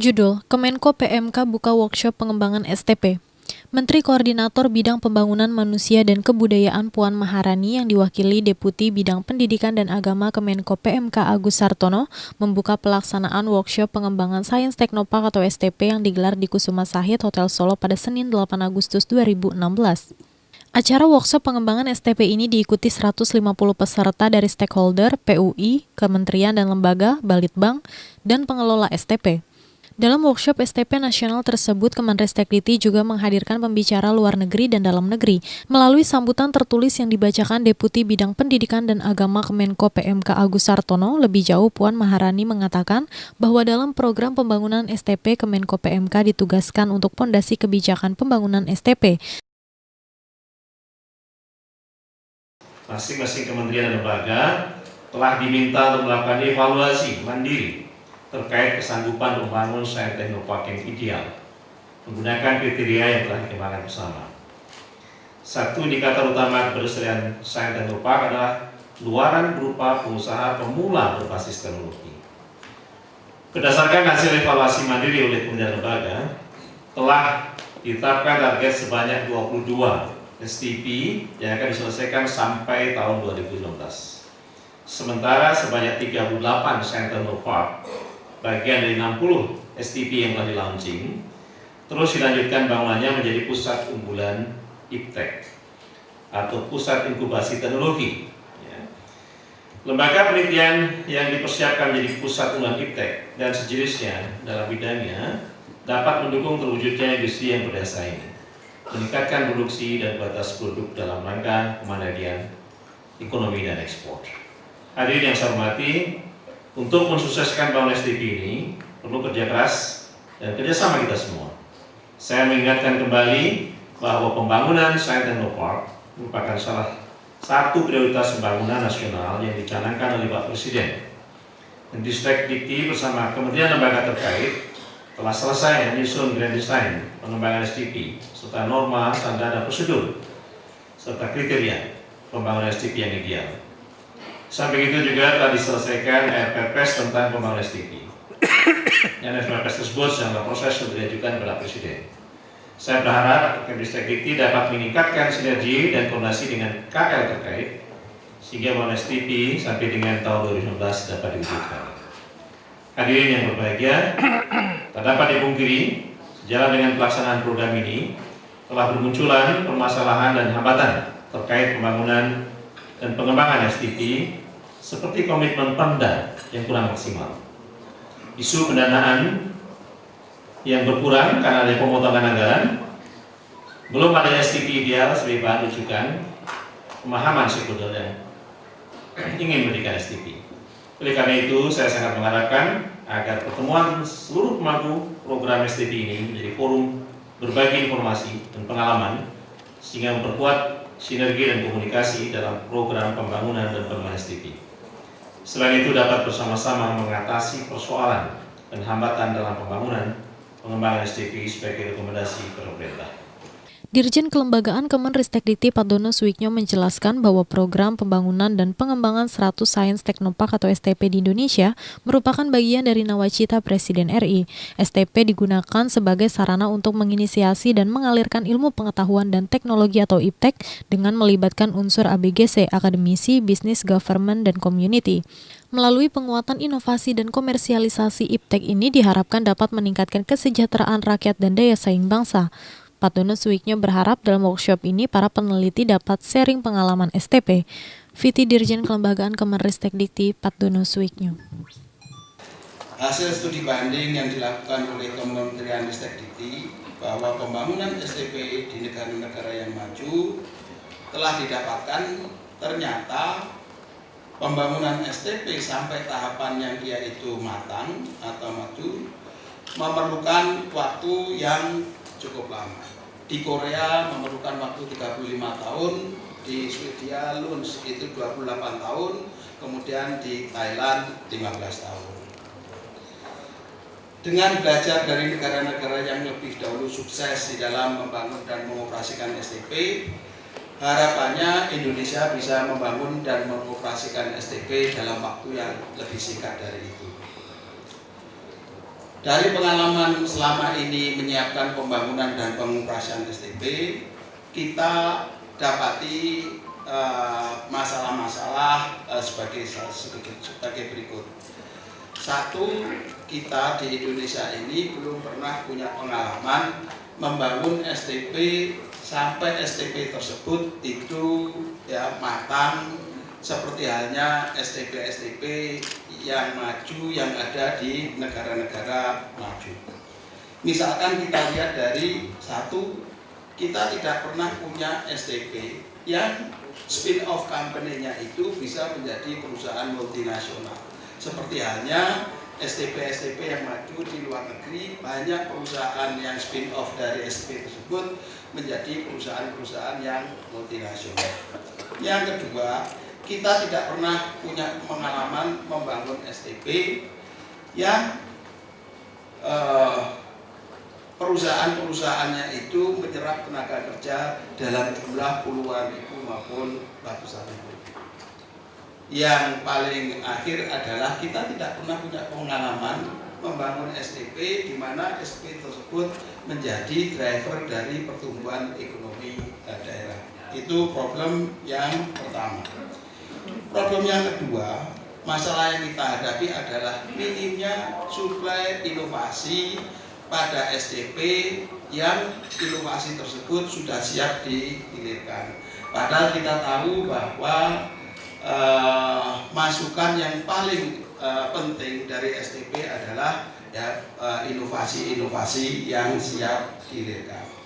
Judul, Kemenko PMK buka workshop pengembangan STP. Menteri Koordinator Bidang Pembangunan Manusia dan Kebudayaan Puan Maharani yang diwakili Deputi Bidang Pendidikan dan Agama Kemenko PMK Agus Sartono membuka pelaksanaan workshop pengembangan Sains Teknopark atau STP yang digelar di Kusuma Sahid Hotel Solo pada Senin 8 Agustus 2016. Acara workshop pengembangan STP ini diikuti 150 peserta dari stakeholder, PUI, kementerian dan lembaga, Balitbang, dan pengelola STP. Dalam workshop STP nasional tersebut, Kemenristekdikti juga menghadirkan pembicara luar negeri dan dalam negeri. Melalui sambutan tertulis yang dibacakan Deputi Bidang Pendidikan dan Agama Kemenko PMK Agus Sartono, lebih jauh Puan Maharani mengatakan bahwa dalam program pembangunan STP, Kemenko PMK ditugaskan untuk pondasi kebijakan pembangunan STP. Masing-masing kementerian dan lembaga telah diminta untuk melakukan evaluasi mandiri terkait kesanggupan membangun Sains Teknopark yang ideal menggunakan kriteria yang telah dikembangkan bersama. Satu indikator utama keberhasilan Sains Teknopark adalah luaran berupa pengusaha pemula berbasis teknologi. Berdasarkan hasil evaluasi mandiri oleh kementerian lembaga, telah ditetapkan target sebanyak 22 STP yang akan diselesaikan sampai tahun 2019. Sementara sebanyak 38 Sains Teknopark, bagian dari 60 STP yang telah di-launching, terus dilanjutkan bangunannya menjadi pusat unggulan IPTEK atau pusat inkubasi teknologi. Lembaga penelitian yang dipersiapkan menjadi pusat unggulan IPTEK dan sejenisnya dalam bidangnya dapat mendukung terwujudnya industri yang berdaya ini, meningkatkan produksi dan batas produk dalam rangka kemandirian ekonomi dan ekspor. Hadirin yang saya hormati, untuk mensukseskan bangunan STP ini perlu kerja keras dan kerjasama kita semua. Saya mengingatkan kembali bahwa pembangunan Sains Teknopark merupakan salah satu prioritas pembangunan nasional yang dicanangkan oleh Pak Presiden. Ristekdikti bersama kementerian lembaga terkait telah selesai menyusun grand design pengembangan STP serta norma, standar, dan prosedur serta kriteria pembangunan STP yang ideal. Samping itu juga telah diselesaikan RPPS tentang pembangunan STP. Dan RPPS tersebut sedang proses untuk diajukan kepada Presiden. Saya berharap Kemenristekdikti dapat meningkatkan sinergi dan koordinasi dengan KL terkait sehingga pembangunan STP sampai dengan tahun 2019 dapat diwujudkan. Hadirin yang berbahagia, tak dapat dipungkiri, sejalan dengan pelaksanaan program ini telah bermunculan permasalahan dan hambatan terkait pembangunan dan pengembangan STP seperti komitmen Pemda yang kurang maksimal, isu pendanaan yang berkurang karena ada pemotongan anggaran, belum ada STP ideal sebagai bahan rujukan, pemahaman stakeholder yang ingin memberikan STP. Oleh karena itu, saya sangat mengharapkan agar pertemuan seluruh pemangku program STP ini menjadi forum berbagi informasi dan pengalaman sehingga memperkuat sinergi dan komunikasi dalam program pembangunan dan pengembangan STP. Selain itu dapat bersama-sama mengatasi persoalan dan hambatan dalam pembangunan pengembangan STP sebagai rekomendasi pemerintah. Dirjen Kelembagaan Kemenristekdikti Patdono Suwiknyo menjelaskan bahwa program pembangunan dan pengembangan 100 Sains Teknopark atau STP di Indonesia merupakan bagian dari nawacita Presiden RI. STP digunakan sebagai sarana untuk menginisiasi dan mengalirkan ilmu pengetahuan dan teknologi atau IPTEK dengan melibatkan unsur ABGC, akademisi, bisnis, government, dan community. Melalui penguatan inovasi dan komersialisasi IPTEK ini diharapkan dapat meningkatkan kesejahteraan rakyat dan daya saing bangsa. Patdono Suwiknyo berharap dalam workshop ini para peneliti dapat sharing pengalaman STP. Viti Dirjen Kelembagaan Kemenristekdikti Patdono Suwiknyo. Hasil studi banding yang dilakukan oleh Kementerian Ristekdikti bahwa pembangunan STP di negara-negara yang maju telah didapatkan, ternyata pembangunan STP sampai tahapan yang dia itu matang atau maju memerlukan waktu yang cukup lama. Di Korea memerlukan waktu 35 tahun, di Swedia Lunds itu 28 tahun, kemudian di Thailand 15 tahun. Dengan belajar dari negara-negara yang lebih dahulu sukses di dalam membangun dan mengoperasikan STP, harapannya Indonesia bisa membangun dan mengoperasikan STP dalam waktu yang lebih singkat dari itu. Dari pengalaman selama ini menyiapkan pembangunan dan pengoperasian STP, kita dapati masalah-masalah sebagai berikut. Satu, kita di Indonesia ini belum pernah punya pengalaman membangun STP sampai STP tersebut itu ya matang seperti halnya STP-STP yang maju yang ada di negara-negara maju. Misalkan kita lihat dari satu, kita tidak pernah punya STP yang spin-off company-nya itu bisa menjadi perusahaan multinasional. Seperti halnya STP-STP yang maju di luar negeri, banyak perusahaan yang spin-off dari STP tersebut menjadi perusahaan-perusahaan yang multinasional. Yang kedua, kita tidak pernah punya pengalaman membangun STP yang perusahaan-perusahaannya itu menyerap tenaga kerja dalam jumlah puluhan ribu maupun ratusan ribu. Yang paling akhir adalah kita tidak pernah punya pengalaman membangun STP di mana STP tersebut menjadi driver dari pertumbuhan ekonomi daerah. Itu problem yang pertama. Problem yang kedua, masalah yang kita hadapi adalah minimnya suplai inovasi pada STP yang inovasi tersebut sudah siap dihilirkan. Padahal kita tahu bahwa masukan yang paling penting dari STP adalah ya, inovasi-inovasi yang siap dihilirkan.